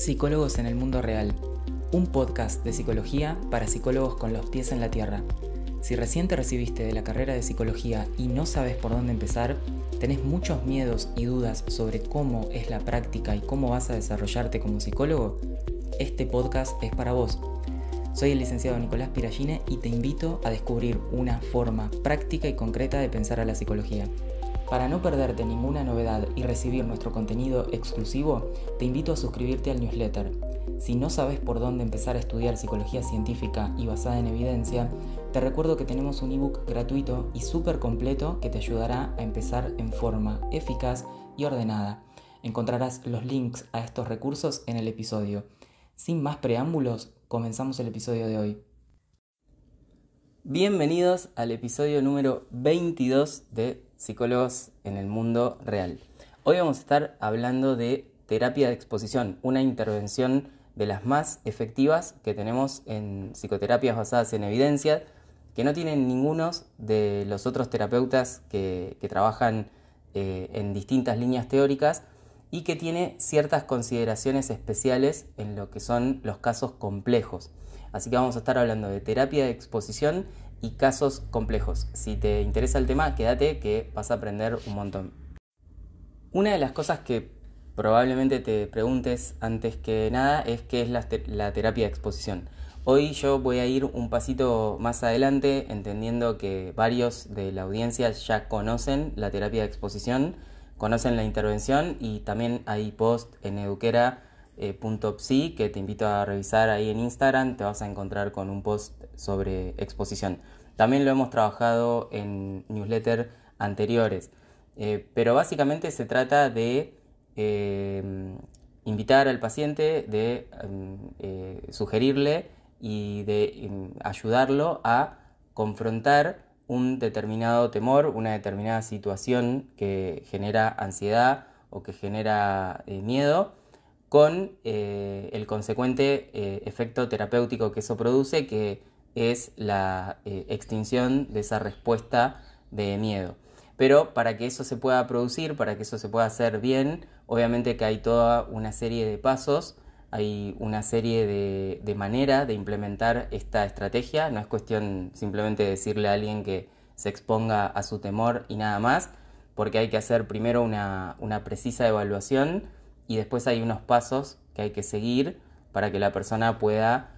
Psicólogos en el mundo real, un podcast de psicología para psicólogos con los pies en la tierra. Si recién te recibiste de la carrera de psicología y no sabes por dónde empezar, tenés muchos miedos y dudas sobre cómo es la práctica y cómo vas a desarrollarte como psicólogo, este podcast es para vos. Soy el licenciado Nicolás Piragine y te invito a descubrir una forma práctica y concreta de pensar a la psicología. Para no perderte ninguna novedad y recibir nuestro contenido exclusivo, te invito a suscribirte al newsletter. Si no sabes por dónde empezar a estudiar psicología científica y basada en evidencia, te recuerdo que tenemos un ebook gratuito y súper completo que te ayudará a empezar en forma eficaz y ordenada. Encontrarás los links a estos recursos en el episodio. Sin más preámbulos, comenzamos el episodio de hoy. Bienvenidos al episodio número 22 de Psicólogos en el mundo real. Hoy vamos a estar hablando de terapia de exposición, una intervención de las más efectivas que tenemos en psicoterapias basadas en evidencia, que no tienen ninguno de los otros terapeutas que trabajan en distintas líneas teóricas y que tiene ciertas consideraciones especiales en lo que son los casos complejos. Así que vamos a estar hablando de terapia de exposición y casos complejos. Si te interesa el tema, quédate que vas a aprender un montón. Una de las cosas que probablemente te preguntes antes que nada es qué es la terapia de exposición. Hoy yo voy a ir un pasito más adelante, entendiendo que varios de la audiencia ya conocen la terapia de exposición, conocen la intervención y también hay post en eduquera.psi que te invito a revisar ahí en Instagram. Te vas a encontrar con un post sobre exposición. También lo hemos trabajado en newsletters anteriores, pero básicamente se trata de invitar al paciente, de sugerirle y de ayudarlo a confrontar un determinado temor, una determinada situación que genera ansiedad o que genera miedo, con el consecuente efecto terapéutico que eso produce, que es la extinción de esa respuesta de miedo. Pero para que eso se pueda producir, para que eso se pueda hacer bien, obviamente que hay toda una serie de pasos, hay una serie de maneras de implementar esta estrategia. No es cuestión simplemente decirle a alguien que se exponga a su temor y nada más, porque hay que hacer primero una precisa evaluación y después hay unos pasos que hay que seguir para que la persona pueda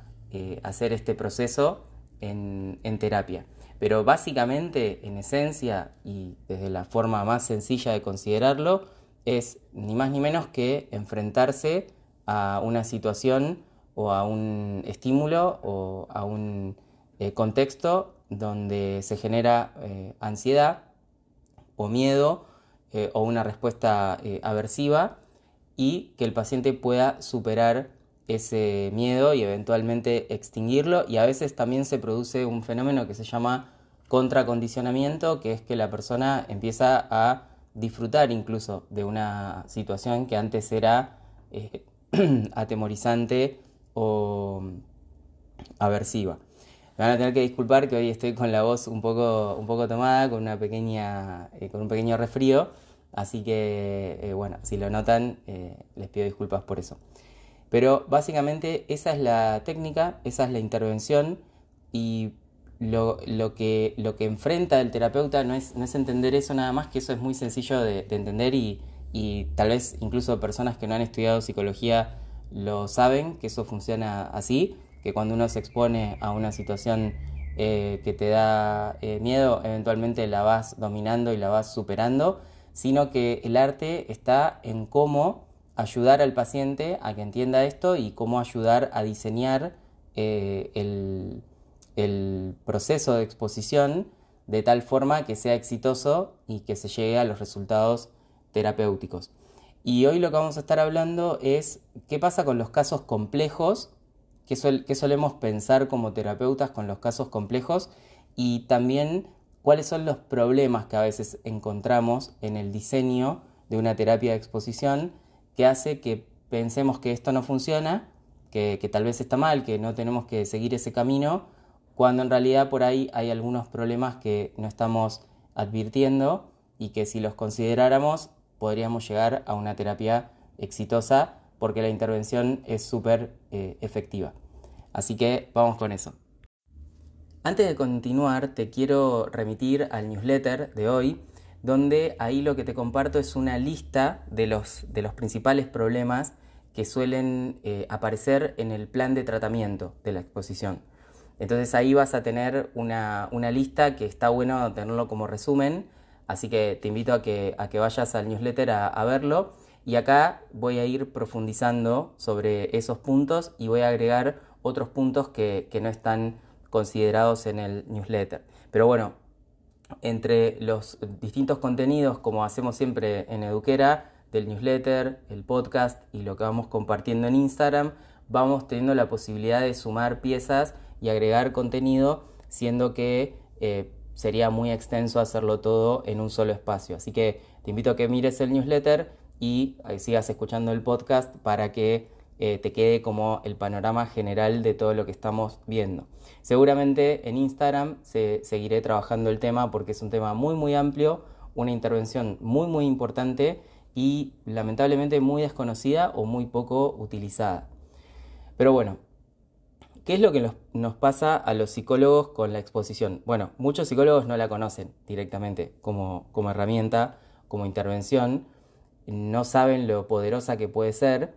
hacer este proceso en terapia. Pero básicamente, en esencia y desde la forma más sencilla de considerarlo, es ni más ni menos que enfrentarse a una situación o a un estímulo o a un contexto donde se genera ansiedad o miedo o una respuesta aversiva, y que el paciente pueda superar ese miedo y eventualmente extinguirlo. Y a veces también se produce un fenómeno que se llama contracondicionamiento, que es que la persona empieza a disfrutar incluso de una situación que antes era atemorizante o aversiva. Me van a tener que disculpar que hoy estoy con la voz un poco tomada, con un pequeño resfrío. Así que, bueno, si lo notan, les pido disculpas por eso. Pero básicamente esa es la técnica, esa es la intervención, y lo que enfrenta el terapeuta no es entender eso nada más, que eso es muy sencillo de entender y tal vez incluso personas que no han estudiado psicología lo saben, que eso funciona así, que cuando uno se expone a una situación que te da miedo, eventualmente la vas dominando y la vas superando, sino que el arte está en cómo ayudar al paciente a que entienda esto y cómo ayudar a diseñar el proceso de exposición de tal forma que sea exitoso y que se llegue a los resultados terapéuticos. Y hoy lo que vamos a estar hablando es qué pasa con los casos complejos, qué solemos pensar como terapeutas con los casos complejos, y también cuáles son los problemas que a veces encontramos en el diseño de una terapia de exposición que hace que pensemos que esto no funciona, que tal vez está mal, que no tenemos que seguir ese camino, cuando en realidad por ahí hay algunos problemas que no estamos advirtiendo y que si los consideráramos podríamos llegar a una terapia exitosa porque la intervención es súper efectiva. Así que vamos con eso. Antes de continuar, te quiero remitir al newsletter de hoy, donde ahí lo que te comparto es una lista de los principales problemas que suelen aparecer en el plan de tratamiento de la exposición. Entonces ahí vas a tener una lista que está bueno tenerlo como resumen, así que te invito a que vayas al newsletter a verlo, y acá voy a ir profundizando sobre esos puntos y voy a agregar otros puntos que no están considerados en el newsletter. Pero bueno, entre los distintos contenidos, como hacemos siempre en Eduquera, del newsletter, el podcast y lo que vamos compartiendo en Instagram, vamos teniendo la posibilidad de sumar piezas y agregar contenido, siendo que sería muy extenso hacerlo todo en un solo espacio. Así que te invito a que mires el newsletter y sigas escuchando el podcast para que te quede como el panorama general de todo lo que estamos viendo. Seguramente en Instagram seguiré trabajando el tema porque es un tema muy amplio, una intervención muy importante y lamentablemente muy desconocida o muy poco utilizada. Pero bueno, ¿qué es lo que nos pasa a los psicólogos con la exposición? Bueno, muchos psicólogos no la conocen directamente como herramienta, como intervención, no saben lo poderosa que puede ser.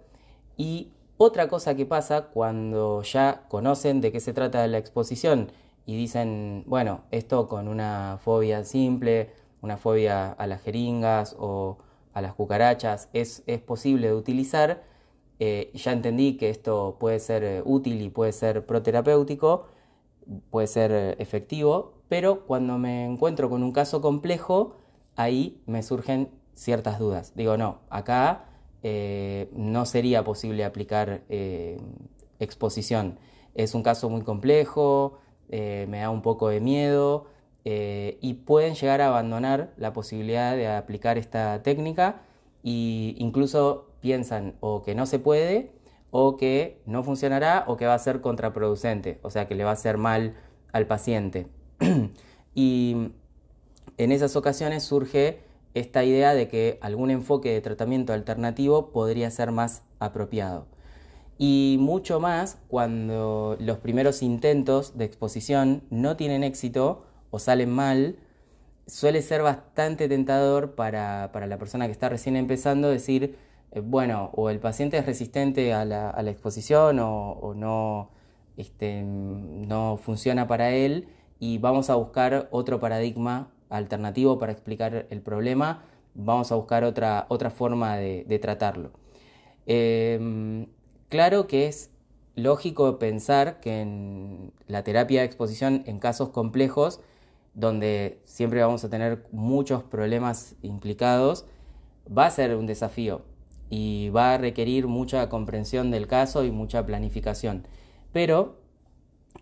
Y otra cosa que pasa cuando ya conocen de qué se trata la exposición y dicen, bueno, esto con una fobia simple, una fobia a las jeringas o a las cucarachas es posible de utilizar, ya entendí que esto puede ser útil y puede ser proterapéutico, puede ser efectivo, pero cuando me encuentro con un caso complejo, ahí me surgen ciertas dudas. Digo, no, acá no sería posible aplicar exposición. Es un caso muy complejo, me da un poco de miedo y pueden llegar a abandonar la posibilidad de aplicar esta técnica e incluso piensan o que no se puede o que no funcionará o que va a ser contraproducente, o sea que le va a hacer mal al paciente. Y en esas ocasiones surge esta idea de que algún enfoque de tratamiento alternativo podría ser más apropiado. Y mucho más cuando los primeros intentos de exposición no tienen éxito o salen mal, suele ser bastante tentador para la persona que está recién empezando decir, bueno, o el paciente es resistente a la exposición o no, no funciona para él y vamos a buscar otro paradigma alternativo para explicar el problema, vamos a buscar otra forma de tratarlo. Claro que es lógico pensar que en la terapia de exposición en casos complejos, donde siempre vamos a tener muchos problemas implicados, va a ser un desafío y va a requerir mucha comprensión del caso y mucha planificación. Pero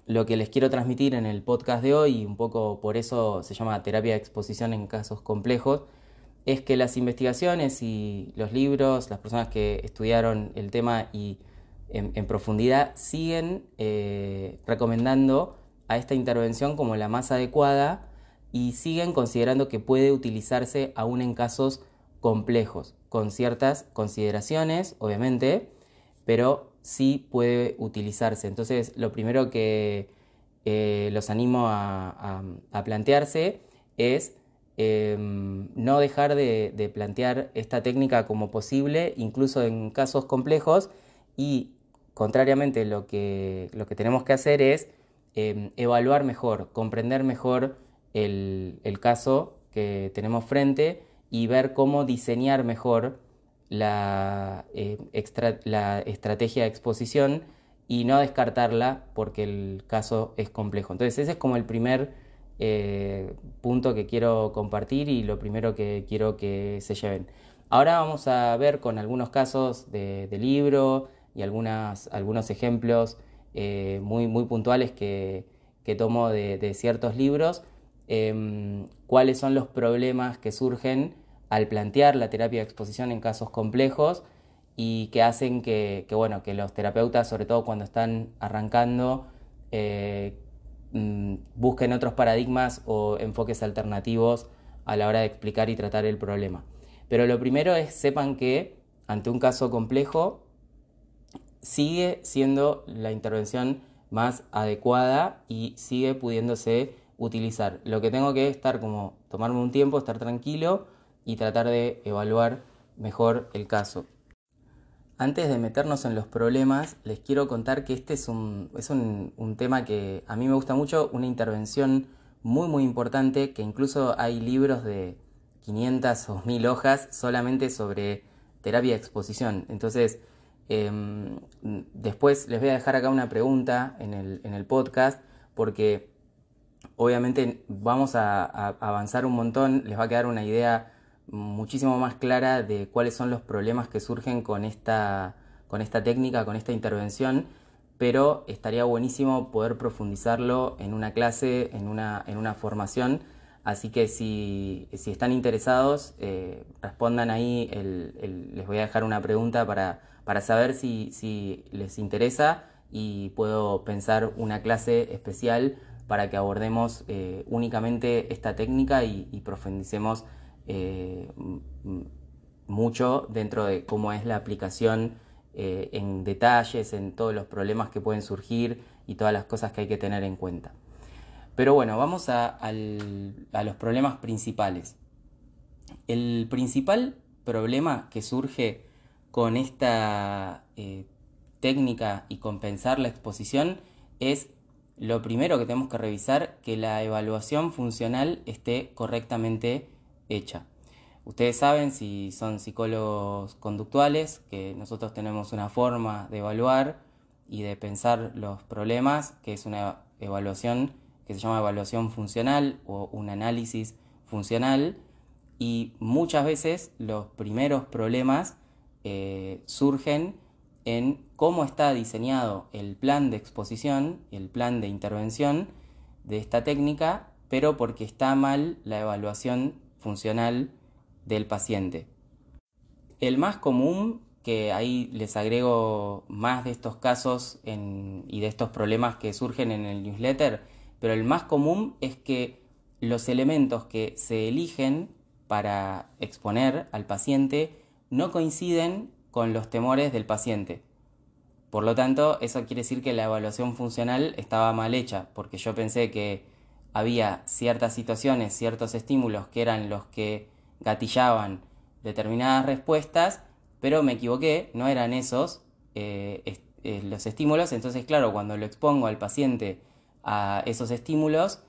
lo que les quiero transmitir en el podcast de hoy, y un poco por eso se llama terapia de exposición en casos complejos, es que las investigaciones y los libros, las personas que estudiaron el tema y en profundidad siguen recomendando a esta intervención como la más adecuada y siguen considerando que puede utilizarse aún en casos complejos, con ciertas consideraciones, obviamente, pero sí puede utilizarse. Entonces, lo primero que los animo a plantearse es no dejar de plantear esta técnica como posible, incluso en casos complejos, y contrariamente lo que tenemos que hacer es evaluar mejor, comprender mejor el caso que tenemos frente y ver cómo diseñar mejor la estrategia de exposición y no descartarla porque el caso es complejo. Entonces ese es como el primer punto que quiero compartir y lo primero que quiero que se lleven. Ahora vamos a ver con algunos casos de libro y algunos ejemplos muy puntuales que tomo de ciertos libros, cuáles son los problemas que surgen al plantear la terapia de exposición en casos complejos y que hacen que los terapeutas, sobre todo cuando están arrancando, busquen otros paradigmas o enfoques alternativos a la hora de explicar y tratar el problema. Pero lo primero es, sepan que ante un caso complejo sigue siendo la intervención más adecuada y sigue pudiéndose utilizar. Lo que tengo que estar como tomarme un tiempo, estar tranquilo y tratar de evaluar mejor el caso. Antes de meternos en los problemas, les quiero contar que este es un tema que a mí me gusta mucho, una intervención muy importante, que incluso hay libros de 500 o 1000 hojas solamente sobre terapia de exposición. Entonces, después les voy a dejar acá una pregunta en el podcast, porque obviamente vamos a avanzar un montón, les va a quedar una idea muchísimo más clara de cuáles son los problemas que surgen con esta técnica, con esta intervención, pero estaría buenísimo poder profundizarlo en una clase, en una formación. Así que si están interesados, respondan ahí, les voy a dejar una pregunta para saber si les interesa, y puedo pensar una clase especial para que abordemos únicamente esta técnica y profundicemos mucho dentro de cómo es la aplicación, en detalles, en todos los problemas que pueden surgir y todas las cosas que hay que tener en cuenta. Pero bueno, vamos a los problemas principales. El principal problema que surge con esta técnica y compensar la exposición es, lo primero que tenemos que revisar, que la evaluación funcional esté correctamente hecha. Ustedes saben, si son psicólogos conductuales, que nosotros tenemos una forma de evaluar y de pensar los problemas, que es una evaluación que se llama evaluación funcional o un análisis funcional, y muchas veces los primeros problemas surgen en cómo está diseñado el plan de exposición, el plan de intervención de esta técnica, pero porque está mal la evaluación funcional del paciente. El más común, que ahí les agrego más de estos casos y de estos problemas que surgen en el newsletter, pero el más común es que los elementos que se eligen para exponer al paciente no coinciden con los temores del paciente. Por lo tanto, eso quiere decir que la evaluación funcional estaba mal hecha, porque yo pensé que había ciertas situaciones, ciertos estímulos que eran los que gatillaban determinadas respuestas, pero me equivoqué, no eran esos los estímulos. Entonces, claro, cuando lo expongo al paciente a esos estímulos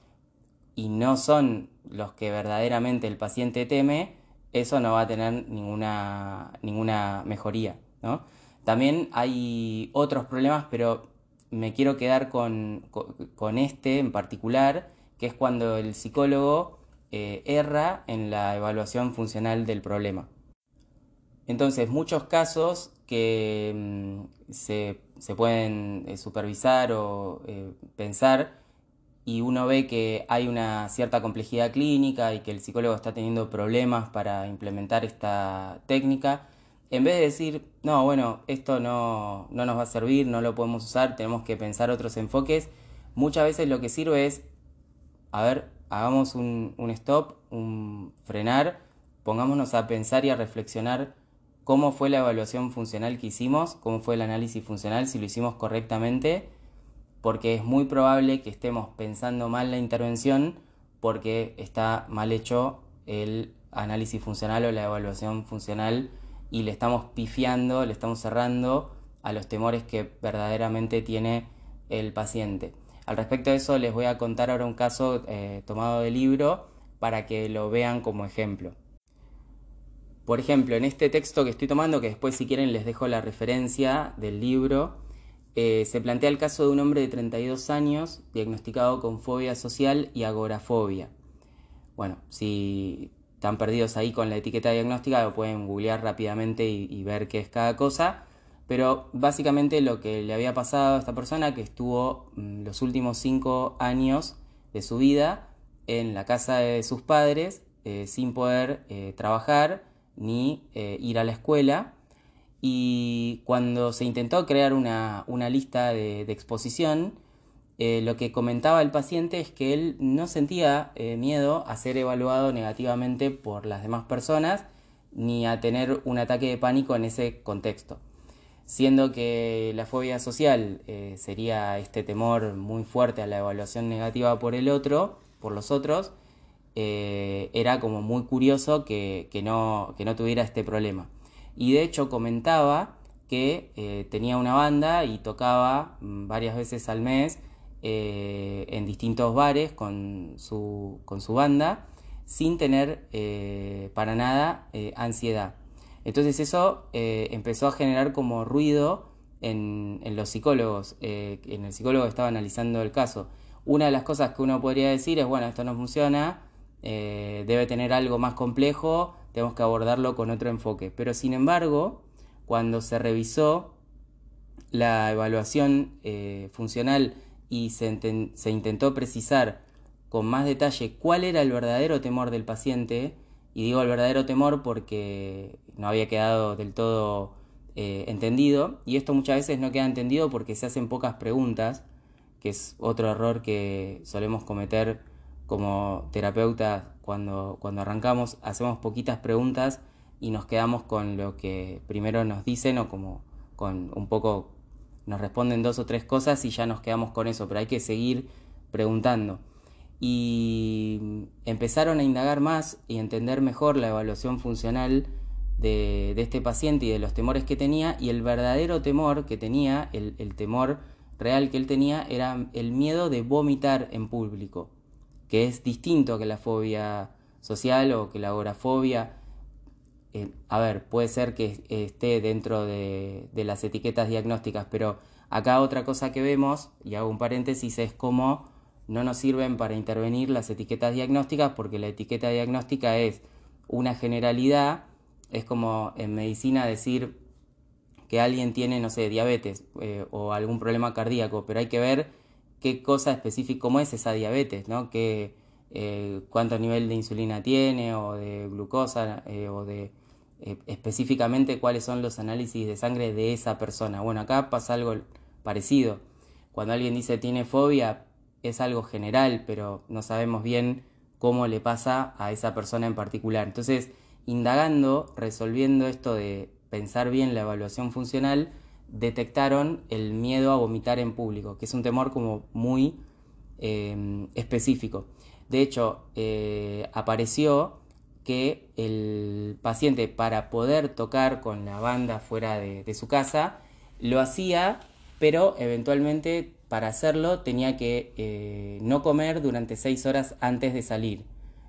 y no son los que verdaderamente el paciente teme, eso no va a tener ninguna mejoría, ¿no? También hay otros problemas, pero me quiero quedar con este en particular, que es cuando el psicólogo erra en la evaluación funcional del problema. Entonces, muchos casos que se pueden supervisar o pensar, y uno ve que hay una cierta complejidad clínica y que el psicólogo está teniendo problemas para implementar esta técnica, en vez de decir, no, bueno, esto no nos va a servir, no lo podemos usar, tenemos que pensar otros enfoques, muchas veces lo que sirve es, a ver, hagamos un stop, un frenar, pongámonos a pensar y a reflexionar cómo fue la evaluación funcional que hicimos, cómo fue el análisis funcional, si lo hicimos correctamente, porque es muy probable que estemos pensando mal la intervención porque está mal hecho el análisis funcional o la evaluación funcional, y le estamos pifiando, le estamos cerrando a los temores que verdaderamente tiene el paciente. Al respecto de eso les voy a contar ahora un caso tomado del libro para que lo vean como ejemplo. Por ejemplo, en este texto que estoy tomando, que después si quieren les dejo la referencia del libro, se plantea el caso de un hombre de 32 años diagnosticado con fobia social y agorafobia. Bueno, si están perdidos ahí con la etiqueta diagnóstica, lo pueden googlear rápidamente y ver qué es cada cosa. Pero básicamente lo que le había pasado a esta persona, que estuvo los últimos 5 años de su vida en la casa de sus padres, sin poder trabajar ni ir a la escuela. Y cuando se intentó crear una lista de exposición, lo que comentaba el paciente es que él no sentía miedo a ser evaluado negativamente por las demás personas, ni a tener un ataque de pánico en ese contexto. siendo que la fobia social sería este temor muy fuerte a la evaluación negativa por el otro, por los otros, era como muy curioso que no tuviera este problema. Y de hecho comentaba que tenía una banda y tocaba varias veces al mes en distintos bares con su banda sin tener para nada ansiedad. Entonces eso empezó a generar como ruido en los psicólogos, en el psicólogo que estaba analizando el caso. Una de las cosas que uno podría decir es, bueno, esto no funciona, debe tener algo más complejo, tenemos que abordarlo con otro enfoque. Pero sin embargo, cuando se revisó la evaluación funcional y se intentó precisar con más detalle cuál era el verdadero temor del paciente, y digo el verdadero temor porque no había quedado del todo entendido, y esto muchas veces no queda entendido porque se hacen pocas preguntas, que es otro error que solemos cometer como terapeutas cuando arrancamos, hacemos poquitas preguntas y nos quedamos con lo que primero nos dicen o como con un poco nos responden 2 o 3 cosas y ya nos quedamos con eso, pero hay que seguir preguntando. Y empezaron a indagar más y entender mejor la evaluación funcional de este paciente y de los temores que tenía, y el verdadero temor que tenía, el temor real que él tenía, era el miedo de vomitar en público, que es distinto que la fobia social o que la agorafobia. A ver, puede ser que esté dentro de las etiquetas diagnósticas, pero acá otra cosa que vemos, y hago un paréntesis, es cómo no nos sirven para intervenir las etiquetas diagnósticas, porque la etiqueta diagnóstica es una generalidad, es como en medicina decir que alguien tiene, no sé, diabetes o algún problema cardíaco, pero hay que ver qué cosa específica, cómo es esa diabetes, ¿no? Cuánto nivel de insulina tiene o de glucosa o de específicamente cuáles son los análisis de sangre de esa persona. Bueno, acá pasa algo parecido. Cuando alguien dice tiene fobia, es algo general, pero no sabemos bien cómo le pasa a esa persona en particular. Entonces, indagando, resolviendo esto de pensar bien la evaluación funcional, detectaron el miedo a vomitar en público, que es un temor como muy específico. De hecho, apareció que el paciente, para poder tocar con la banda fuera de su casa, lo hacía, pero eventualmente para hacerlo tenía que no comer durante 6 horas antes de salir.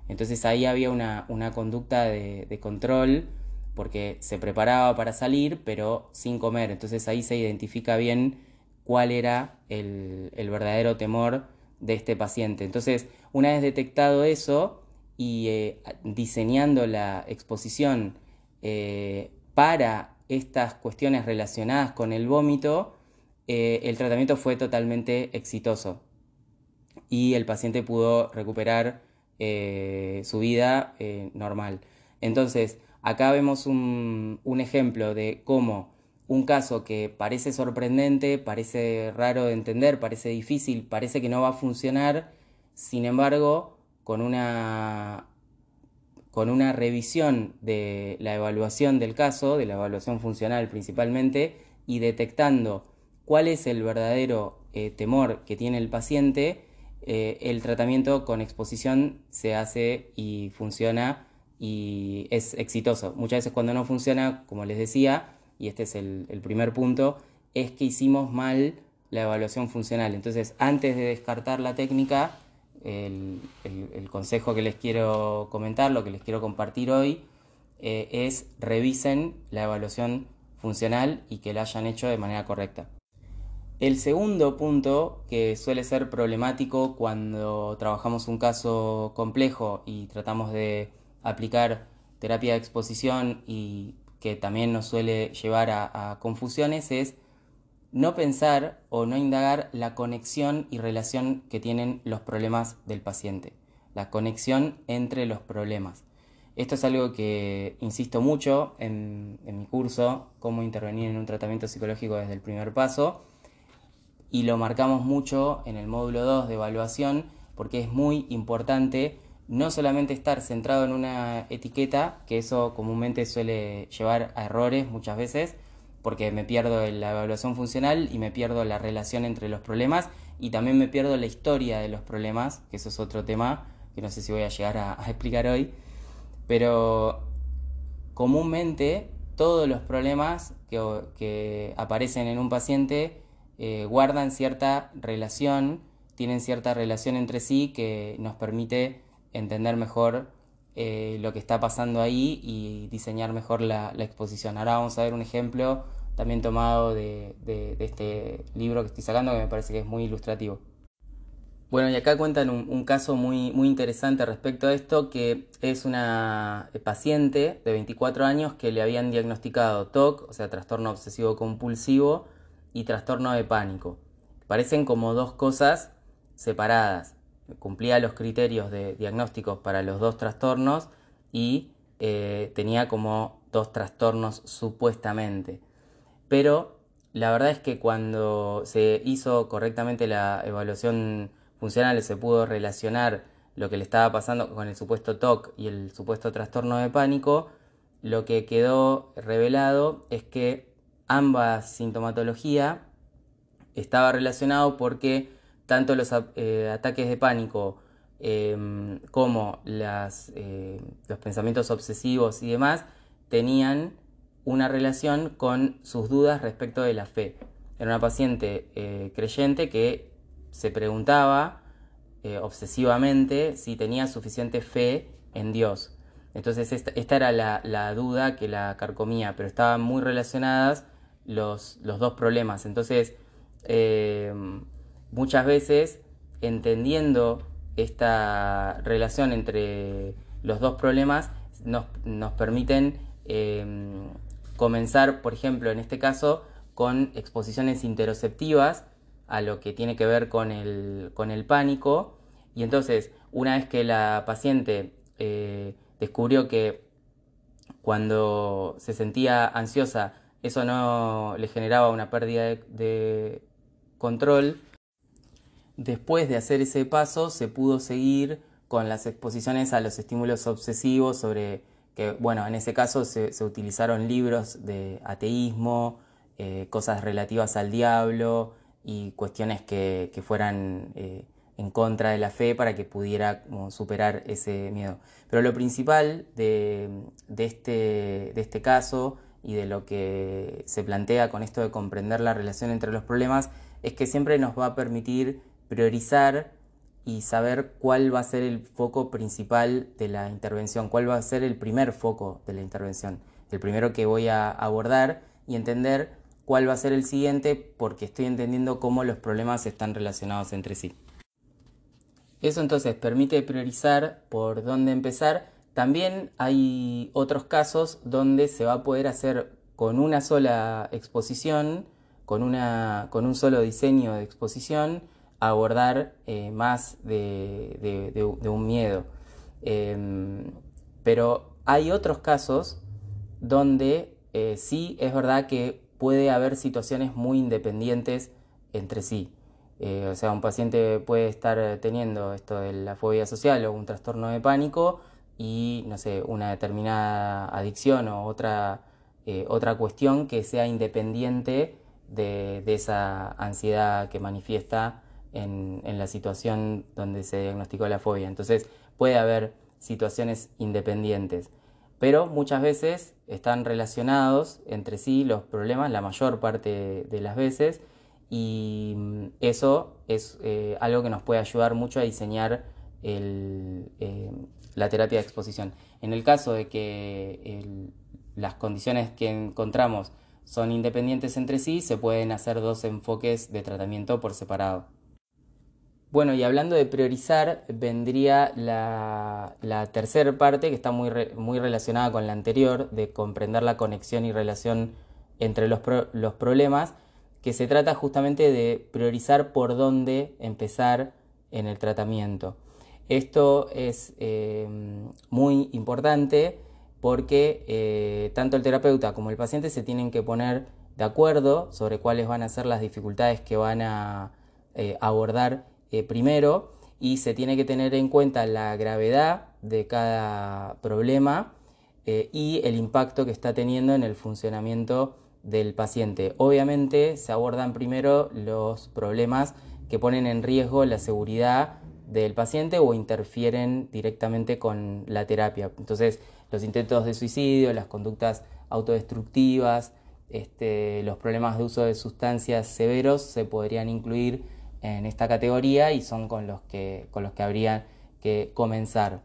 Entonces ahí había una conducta de control, porque se preparaba para salir, pero sin comer. Entonces ahí se identifica bien cuál era el verdadero temor de este paciente. Entonces, una vez detectado eso y diseñando la exposición para estas cuestiones relacionadas con el vómito, el tratamiento fue totalmente exitoso y el paciente pudo recuperar su vida normal. Entonces, acá vemos un ejemplo de cómo un caso que parece sorprendente, parece raro de entender, parece difícil, parece que no va a funcionar, sin embargo, con una revisión de la evaluación del caso, de la evaluación funcional principalmente, y detectando cuál es el verdadero temor que tiene el paciente, el tratamiento con exposición se hace y funciona y es exitoso. Muchas veces cuando no funciona, como les decía, y este es el primer punto, es que hicimos mal la evaluación funcional. Entonces, antes de descartar la técnica, el consejo que les quiero comentar, lo que les quiero compartir hoy, es revisen la evaluación funcional y que la hayan hecho de manera correcta. El segundo punto que suele ser problemático cuando trabajamos un caso complejo y tratamos de aplicar terapia de exposición y que también nos suele llevar a confusiones es no pensar o no indagar la conexión y relación que tienen los problemas del paciente, la conexión entre los problemas. Esto es algo que insisto mucho en mi curso, cómo intervenir en un tratamiento psicológico desde el primer paso, y lo marcamos mucho en el módulo 2 de evaluación porque es muy importante no solamente estar centrado en una etiqueta, que eso comúnmente suele llevar a errores muchas veces, porque me pierdo en la evaluación funcional y me pierdo la relación entre los problemas y también me pierdo la historia de los problemas, que eso es otro tema que no sé si voy a llegar a explicar hoy, pero comúnmente todos los problemas que aparecen en un paciente guardan cierta relación, tienen cierta relación entre sí que nos permite entender mejor lo que está pasando ahí y diseñar mejor la exposición. Ahora vamos a ver un ejemplo también tomado de este libro que estoy sacando que me parece que es muy ilustrativo. Bueno, y acá cuentan un caso muy interesante respecto a esto, que es una paciente de 24 años que le habían diagnosticado TOC, o sea, trastorno obsesivo compulsivo, y trastorno de pánico. Parecen como dos cosas separadas. Cumplía los criterios de diagnósticos para los dos trastornos y tenía como dos trastornos supuestamente. Pero la verdad es que cuando se hizo correctamente la evaluación funcional, se pudo relacionar lo que le estaba pasando con el supuesto TOC y el supuesto trastorno de pánico, lo que quedó revelado es que ambas sintomatología estaba relacionado porque tanto los ataques de pánico como los pensamientos obsesivos y demás tenían una relación con sus dudas respecto de la fe. Era una paciente creyente que se preguntaba obsesivamente si tenía suficiente fe en Dios. Entonces esta era la duda que la carcomía, pero estaban muy relacionadas los dos problemas. Entonces eh, muchas veces entendiendo esta relación entre los dos problemas nos permiten comenzar, por ejemplo, en este caso, con exposiciones interoceptivas a lo que tiene que ver con el pánico. Y entonces, una vez que la paciente descubrió que cuando se sentía ansiosa, eso no le generaba una pérdida de control, después de hacer ese paso se pudo seguir con las exposiciones a los estímulos obsesivos sobre que, bueno, en ese caso se utilizaron libros de ateísmo, cosas relativas al diablo y cuestiones que fueran en contra de la fe para que pudiera como, superar ese miedo. Pero lo principal de este caso y de lo que se plantea con esto de comprender la relación entre los problemas es que siempre nos va a permitir priorizar y saber cuál va a ser el foco principal de la intervención, cuál va a ser el primer foco de la intervención, el primero que voy a abordar y entender cuál va a ser el siguiente porque estoy entendiendo cómo los problemas están relacionados entre sí. Eso entonces permite priorizar por dónde empezar. También hay otros casos donde se va a poder hacer con una sola exposición, con un solo diseño de exposición, abordar más de un miedo. Pero hay otros casos donde sí es verdad que puede haber situaciones muy independientes entre sí. O sea, un paciente puede estar teniendo esto de la fobia social o un trastorno de pánico y, no sé, una determinada adicción o otra cuestión que sea independiente de esa ansiedad que manifiesta en la situación donde se diagnosticó la fobia. Entonces puede haber situaciones independientes, pero muchas veces están relacionados entre sí los problemas, la mayor parte de las veces, y eso es algo que nos puede ayudar mucho a diseñar la terapia de exposición. En el caso de que las condiciones que encontramos son independientes entre sí, se pueden hacer dos enfoques de tratamiento por separado. Bueno, y hablando de priorizar, vendría la tercera parte que está muy relacionada con la anterior, de comprender la conexión y relación entre los problemas, que se trata justamente de priorizar por dónde empezar en el tratamiento. Esto es muy importante porque tanto el terapeuta como el paciente se tienen que poner de acuerdo sobre cuáles van a ser las dificultades que van a abordar primero, y se tiene que tener en cuenta la gravedad de cada problema y el impacto que está teniendo en el funcionamiento del paciente. Obviamente se abordan primero los problemas que ponen en riesgo la seguridad del paciente o interfieren directamente con la terapia. Entonces, los intentos de suicidio, las conductas autodestructivas, los problemas de uso de sustancias severos se podrían incluir en esta categoría y son con los que habría que comenzar.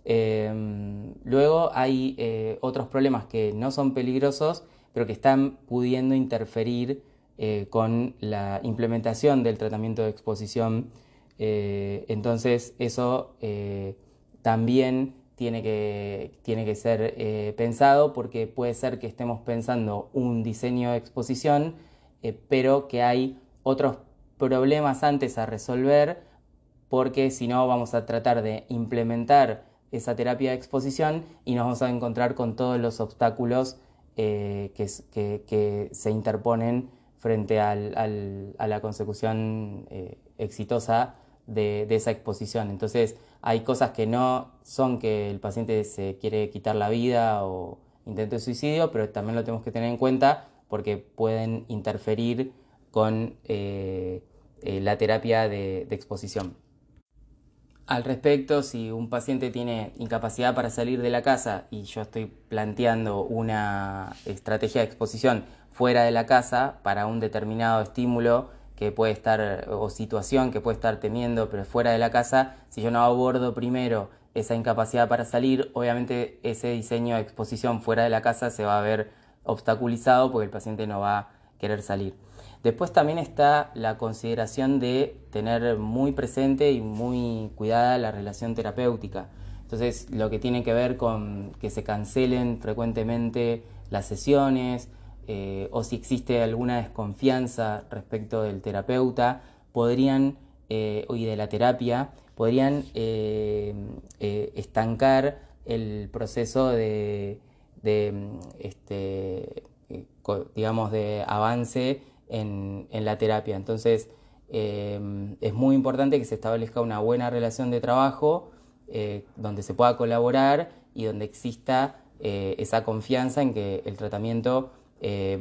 Luego hay otros problemas que no son peligrosos, pero que están pudiendo interferir con la implementación del tratamiento de exposición. Entonces eso también tiene que ser pensado, porque puede ser que estemos pensando un diseño de exposición, pero que hay otros problemas antes a resolver, porque si no vamos a tratar de implementar esa terapia de exposición y nos vamos a encontrar con todos los obstáculos que se interponen frente a la consecución exitosa de esa exposición. Entonces hay cosas que no son que el paciente se quiere quitar la vida o intento de suicidio, pero también lo tenemos que tener en cuenta porque pueden interferir con la terapia de exposición. Al respecto, si un paciente tiene incapacidad para salir de la casa y yo estoy planteando una estrategia de exposición fuera de la casa para un determinado estímulo que puede estar o situación que puede estar temiendo, pero fuera de la casa, si yo no abordo primero esa incapacidad para salir, obviamente ese diseño de exposición fuera de la casa se va a ver obstaculizado porque el paciente no va a querer salir. Después también está la consideración de tener muy presente y muy cuidada la relación terapéutica. Entonces, lo que tiene que ver con que se cancelen frecuentemente las sesiones o si existe alguna desconfianza respecto del terapeuta, podrían, y de la terapia, podrían estancar el proceso digamos, de avance en la terapia. Entonces es muy importante que se establezca una buena relación de trabajo donde se pueda colaborar y donde exista esa confianza en que el tratamiento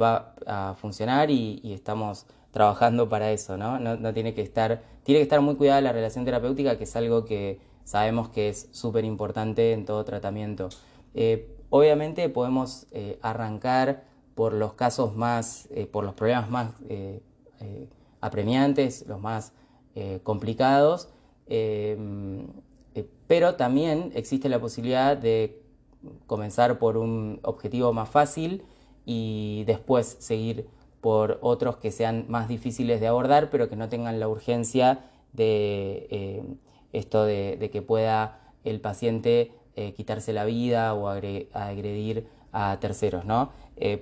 va a funcionar y estamos trabajando para eso, ¿no? No tiene que estar muy cuidada la relación terapéutica, que es algo que sabemos que es súper importante en todo tratamiento. Obviamente podemos arrancar por los casos más, por los problemas más apremiantes, los más complicados, pero también existe la posibilidad de comenzar por un objetivo más fácil y después seguir por otros que sean más difíciles de abordar, pero que no tengan la urgencia de esto de que pueda el paciente quitarse la vida o agredir a terceros, ¿no?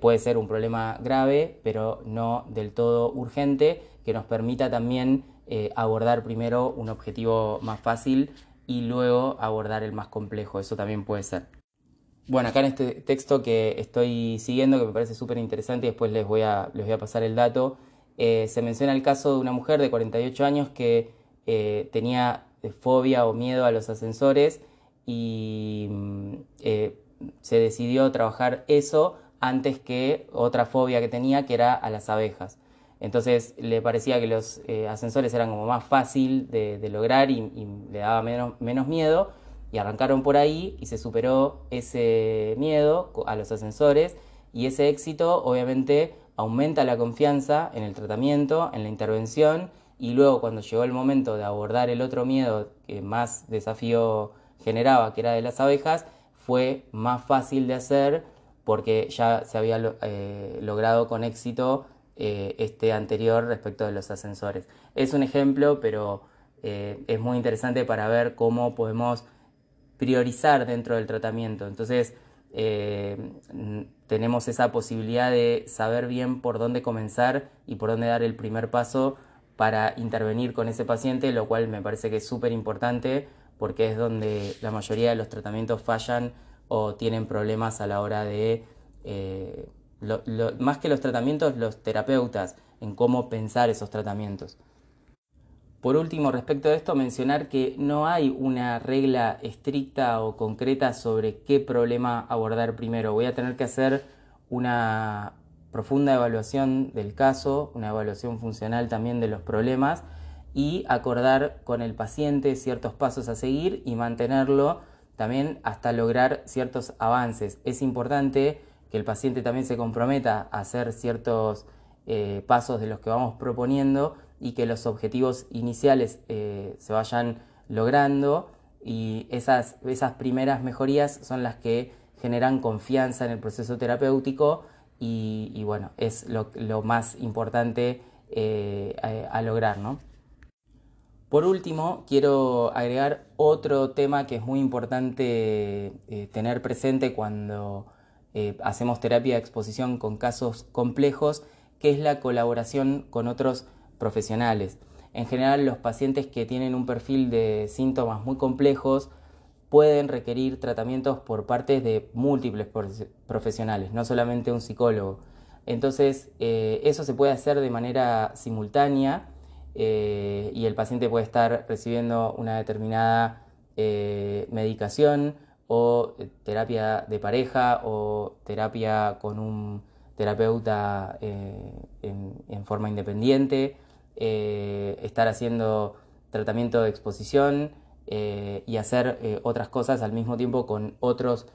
Puede ser un problema grave, pero no del todo urgente, que nos permita también abordar primero un objetivo más fácil y luego abordar el más complejo. Eso también puede ser. Bueno, acá en este texto que estoy siguiendo, que me parece súper interesante, y después les voy a pasar el dato, se menciona el caso de una mujer de 48 años que tenía fobia o miedo a los ascensores y se decidió trabajar eso antes que otra fobia que tenía, que era a las abejas. Entonces le parecía que los ascensores eran como más fácil de lograr y le daba menos miedo, y arrancaron por ahí y se superó ese miedo a los ascensores, y ese éxito obviamente aumenta la confianza en el tratamiento, en la intervención, y luego cuando llegó el momento de abordar el otro miedo que más desafío generaba, que era de las abejas, fue más fácil de hacer porque ya se había logrado con éxito este anterior respecto de los ascensores. Es un ejemplo, pero es muy interesante para ver cómo podemos priorizar dentro del tratamiento. Entonces tenemos esa posibilidad de saber bien por dónde comenzar y por dónde dar el primer paso para intervenir con ese paciente, lo cual me parece que es súper importante porque es donde la mayoría de los tratamientos fallan o tienen problemas a la hora de, más que los tratamientos, los terapeutas, en cómo pensar esos tratamientos. Por último, respecto de esto, mencionar que no hay una regla estricta o concreta sobre qué problema abordar primero. Voy a tener que hacer una profunda evaluación del caso, una evaluación funcional también de los problemas y acordar con el paciente ciertos pasos a seguir y mantenerlo también hasta lograr ciertos avances. Es importante que el paciente también se comprometa a hacer ciertos pasos de los que vamos proponiendo y que los objetivos iniciales se vayan logrando, y esas primeras mejorías son las que generan confianza en el proceso terapéutico y bueno, es lo más importante a lograr, ¿no? Por último, quiero agregar otro tema que es muy importante tener presente cuando hacemos terapia de exposición con casos complejos, que es la colaboración con otros profesionales. En general, los pacientes que tienen un perfil de síntomas muy complejos pueden requerir tratamientos por parte de múltiples profesionales, no solamente un psicólogo. Entonces, eso se puede hacer de manera simultánea y el paciente puede estar recibiendo una determinada medicación o terapia de pareja o terapia con un terapeuta en forma independiente, estar haciendo tratamiento de exposición y hacer otras cosas al mismo tiempo con otros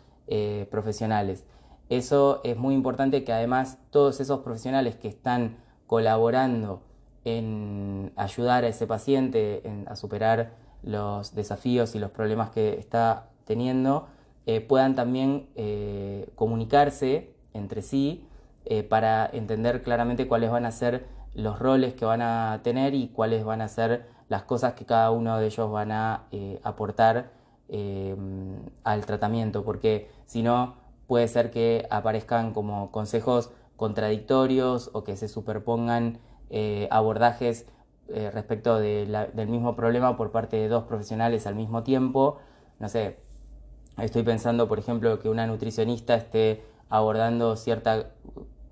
profesionales. Eso es muy importante, que además todos esos profesionales que están colaborando en ayudar a ese paciente a superar los desafíos y los problemas que está teniendo, puedan también comunicarse entre sí para entender claramente cuáles van a ser los roles que van a tener y cuáles van a ser las cosas que cada uno de ellos van a aportar al tratamiento, porque si no puede ser que aparezcan como consejos contradictorios o que se superpongan abordajes respecto del mismo problema por parte de dos profesionales al mismo tiempo. No sé, estoy pensando, por ejemplo, que una nutricionista esté abordando cierta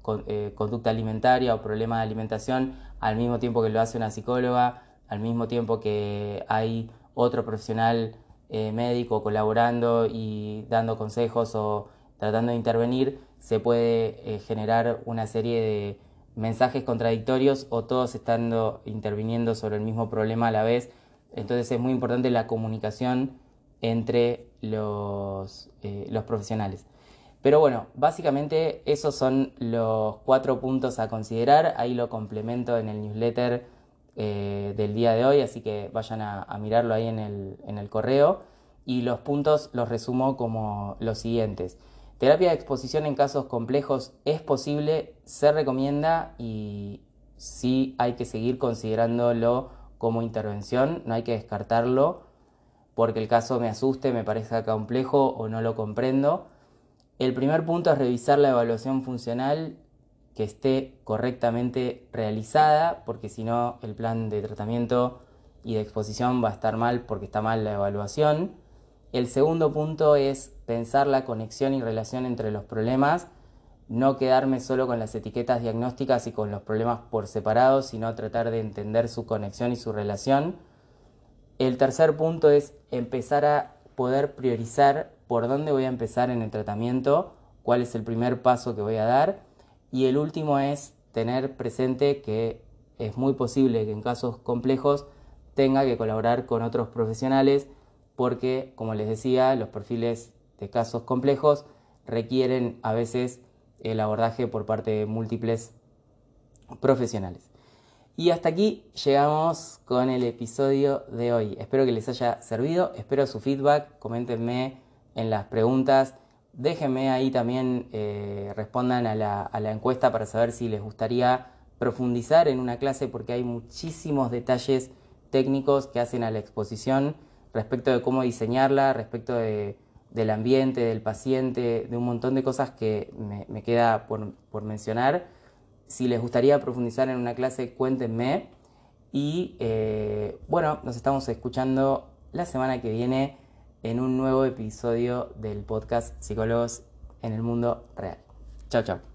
conducta alimentaria o problema de alimentación al mismo tiempo que lo hace una psicóloga, al mismo tiempo que hay otro profesional médico colaborando y dando consejos o tratando de intervenir. Se puede generar una serie de mensajes contradictorios o todos estando interviniendo sobre el mismo problema a la vez. Entonces es muy importante la comunicación entre los profesionales. Pero bueno, básicamente esos son los 4 puntos a considerar. Ahí lo complemento en el newsletter del día de hoy, así que vayan a mirarlo ahí en el correo. Y los puntos los resumo como los siguientes. Terapia de exposición en casos complejos es posible, se recomienda y sí hay que seguir considerándolo como intervención, no hay que descartarlo porque el caso me asuste, me parezca complejo o no lo comprendo. El primer punto es revisar la evaluación funcional, que esté correctamente realizada, porque si no el plan de tratamiento y de exposición va a estar mal porque está mal la evaluación. El segundo punto es pensar la conexión y relación entre los problemas, no quedarme solo con las etiquetas diagnósticas y con los problemas por separado, sino tratar de entender su conexión y su relación. El tercer punto es empezar a poder priorizar por dónde voy a empezar en el tratamiento, cuál es el primer paso que voy a dar. Y el último es tener presente que es muy posible que en casos complejos tenga que colaborar con otros profesionales porque, como les decía, los perfiles de casos complejos requieren a veces el abordaje por parte de múltiples profesionales. Y hasta aquí llegamos con el episodio de hoy. Espero que les haya servido, espero su feedback, coméntenme en las preguntas, déjenme ahí también, respondan a la encuesta para saber si les gustaría profundizar en una clase, porque hay muchísimos detalles técnicos que hacen a la exposición respecto de cómo diseñarla, respecto del ambiente, del paciente, de un montón de cosas que me queda por mencionar. Si les gustaría profundizar en una clase, cuéntenme. Y bueno, nos estamos escuchando la semana que viene en un nuevo episodio del podcast Psicólogos en el Mundo Real. Chao, chao.